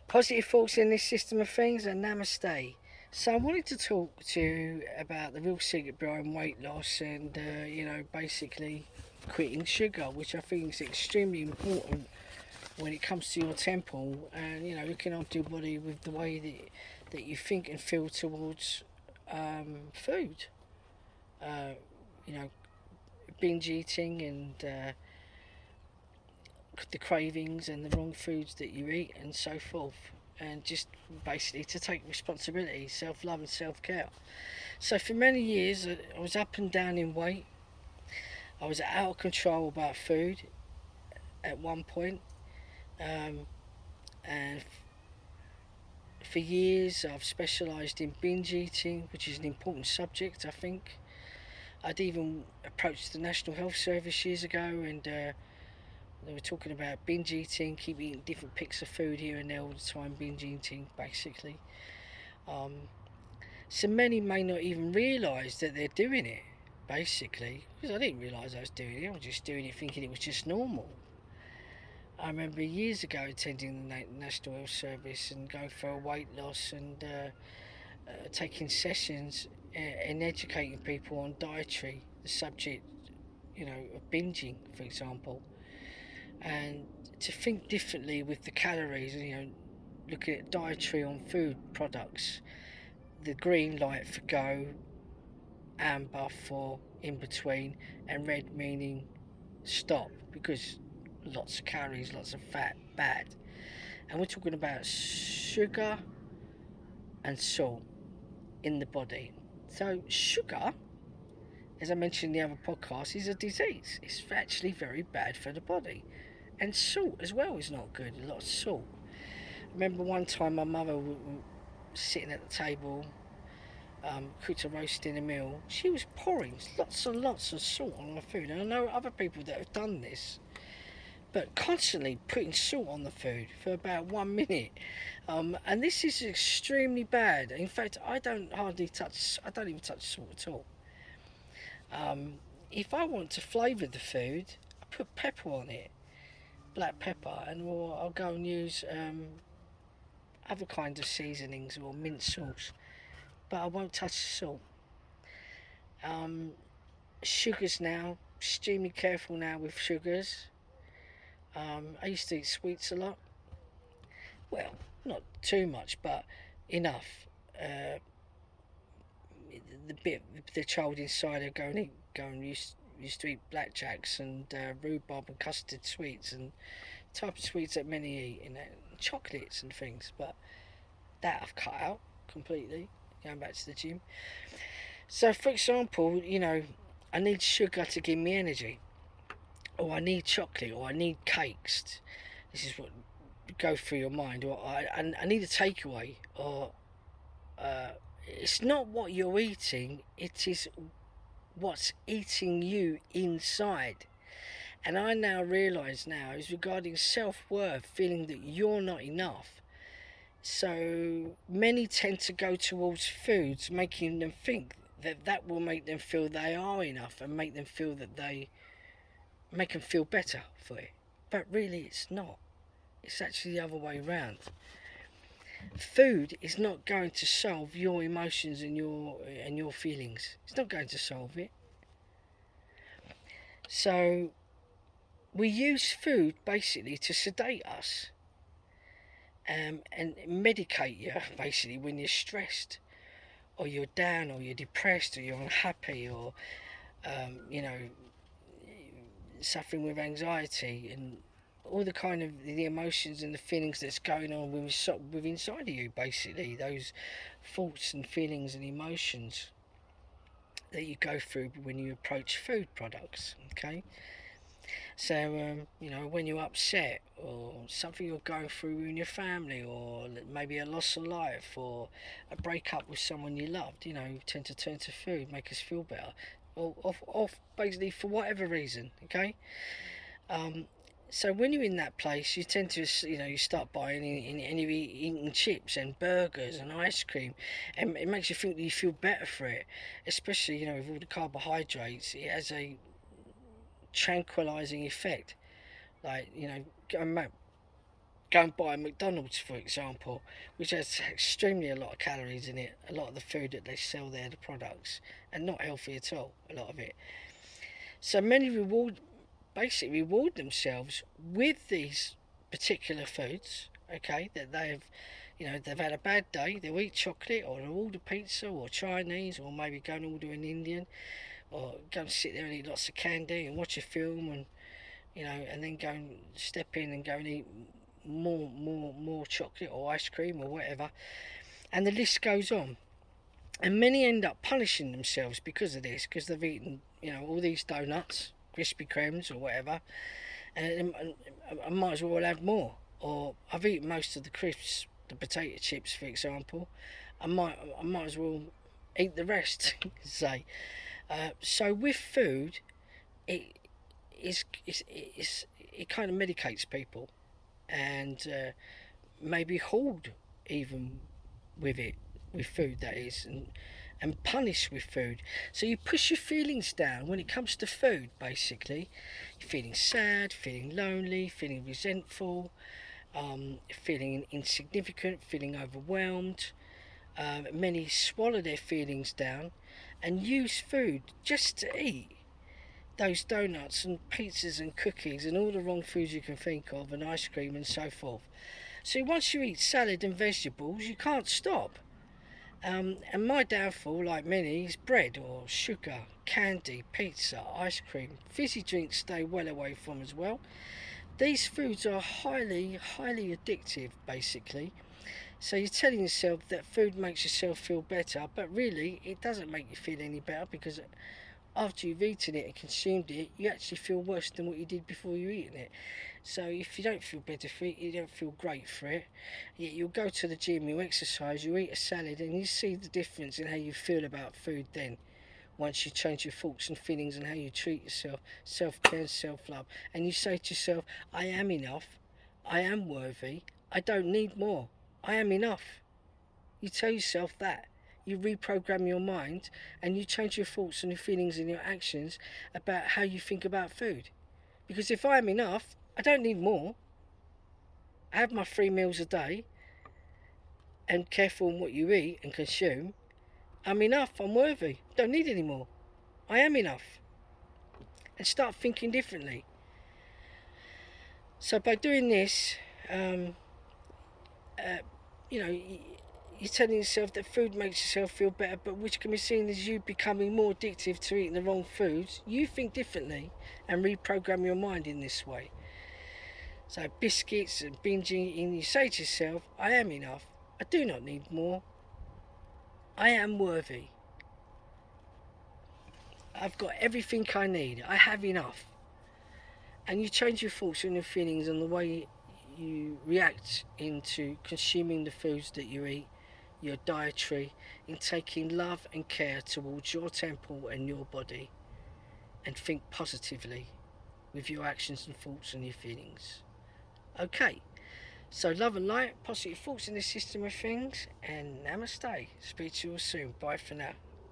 Positive thoughts in this system of things, and namaste. So I wanted to talk to you about the real secret behind weight loss and, basically quitting sugar, which I think is extremely important when it comes to your temple and, looking after your body with the way that you think and feel towards food. Uh, you know, binge eating and the cravings and the wrong foods that you eat and so forth, and just basically to take responsibility, self-love and self-care. So for many years I was up and down in weight. I was out of control about food at one point, um, and for years I've specialised in binge eating, which is an important subject, I think. I'd even approached the National Health Service years ago, and they were talking about binge eating, keep eating different picks of food here and there all the time, binge eating basically. Um, so many may not even realise that they're doing it, basically, because I didn't realise I was doing it. I was just doing it thinking it was just normal. I remember years ago attending the National Health Service and going for a weight loss and taking sessions and educating people on dietary, the subject, of binging, for example, and to think differently with the calories, looking at dietary on food products, the green light for go, amber for in between, and red meaning stop, because lots of calories, lots of fat, bad. And we're talking about sugar and salt in the body. So sugar, as I mentioned in the other podcast, is a disease. It's actually very bad for the body. And salt as well is not good, a lot of salt. I remember one time my mother was sitting at the table, cooked a roast in a meal. She was pouring lots and lots of salt on the food, and I know other people that have done this, but constantly putting salt on the food for about 1 minute. And this is extremely bad. In fact, I don't even touch salt at all. Um, if I want to flavour the food, I put pepper on it, black pepper, and or I'll go and use other kinds of seasonings or mint sauce, but I won't touch the salt. Um, Sugars now, extremely careful now with sugars. I used to eat sweets a lot. Well, not too much, but enough. Uh, the child inside her going used to eat blackjacks and rhubarb and custard sweets and type of sweets that many eat, chocolates and things. But that I've cut out completely. Going back to the gym. So, for example, I need sugar to give me energy, or I need chocolate, or I need cakes. This is what go through your mind, or I need a takeaway, or uh, it's not what you're eating, it is what's eating you inside. And I now realise now is regarding self-worth, feeling that you're not enough. So many tend to go towards foods, making them think that will make them feel they are enough and make them feel better for it. But really, it's not. It's actually the other way around. Food is not going to solve your emotions and your feelings. It's not going to solve it. So we use food basically to sedate us, and medicate you basically when you're stressed or you're down or you're depressed or you're unhappy or um, you know suffering with anxiety and all the kind of the emotions and the feelings that's going on with inside of you, basically those thoughts and feelings and emotions that you go through when you approach food products. Okay, so when you're upset or something you're going through in your family, or maybe a loss of life or a breakup with someone you loved, you tend to turn to food, make us feel better, or off basically for whatever reason. Okay, um, so when you're in that place, you tend to, you start buying and you're eating chips and burgers and ice cream, and it makes you think that you feel better for it, especially with all the carbohydrates. It has a tranquilizing effect. Like, going back go and buy a McDonald's, for example, which has extremely a lot of calories in it, a lot of the food that they sell there, the products, and not healthy at all, a lot of it. So many basically reward themselves with these particular foods, okay, that they've, they've had a bad day, they'll eat chocolate, or they'll order pizza, or Chinese, or maybe go and order an Indian, or go and sit there and eat lots of candy and watch a film, and and then go and step in and go and eat more chocolate or ice cream or whatever, and the list goes on. And many end up punishing themselves because of this, because they've eaten, all these donuts, Krispy Kremes or whatever, and I might as well have more. Or I've eaten most of the crisps, the potato chips, for example. I might as well eat the rest. Say, so with food, it it kind of medicates people, and maybe hold even with it, with food that is, and punish with food. So you push your feelings down when it comes to food, basically. You're feeling sad, feeling lonely, feeling resentful, feeling insignificant, feeling overwhelmed. Many swallow their feelings down and use food just to eat those donuts and pizzas and cookies and all the wrong foods you can think of, and ice cream and so forth. So once you eat salad and vegetables, you can't stop. And my downfall, like many, is bread or sugar, candy, pizza, ice cream. Fizzy drinks stay well away from as well. These foods are highly addictive, basically. So you're telling yourself that food makes yourself feel better, but really it doesn't make you feel any better, because after you've eaten it and consumed it, you actually feel worse than what you did before you eaten it. So if you don't feel better for it, you don't feel great for it. Yet you'll go to the gym, you exercise, you eat a salad, and you see the difference in how you feel about food then. Once you change your thoughts and feelings and how you treat yourself, self-care and self-love, and you say to yourself, I am enough, I am worthy, I don't need more, I am enough. You tell yourself that. You reprogram your mind, and you change your thoughts and your feelings and your actions about how you think about food. Because if I am enough, I don't need more. I have my 3 meals a day, and careful in what you eat and consume. I'm enough, I'm worthy, don't need any more. I am enough. And start thinking differently. So by doing this, you know, you're telling yourself that food makes yourself feel better, but which can be seen as you becoming more addictive to eating the wrong foods. You think differently and reprogram your mind in this way. So biscuits and binge eating, you say to yourself, I am enough, I do not need more, I am worthy, I've got everything I need, I have enough. And you change your thoughts and your feelings and the way you react into consuming the foods that you eat, your dietary, in taking love and care towards your temple and your body, and think positively with your actions and thoughts and your feelings. Okay, so love and light, positive thoughts in this system of things, and namaste. Speak to you all soon. Bye for now.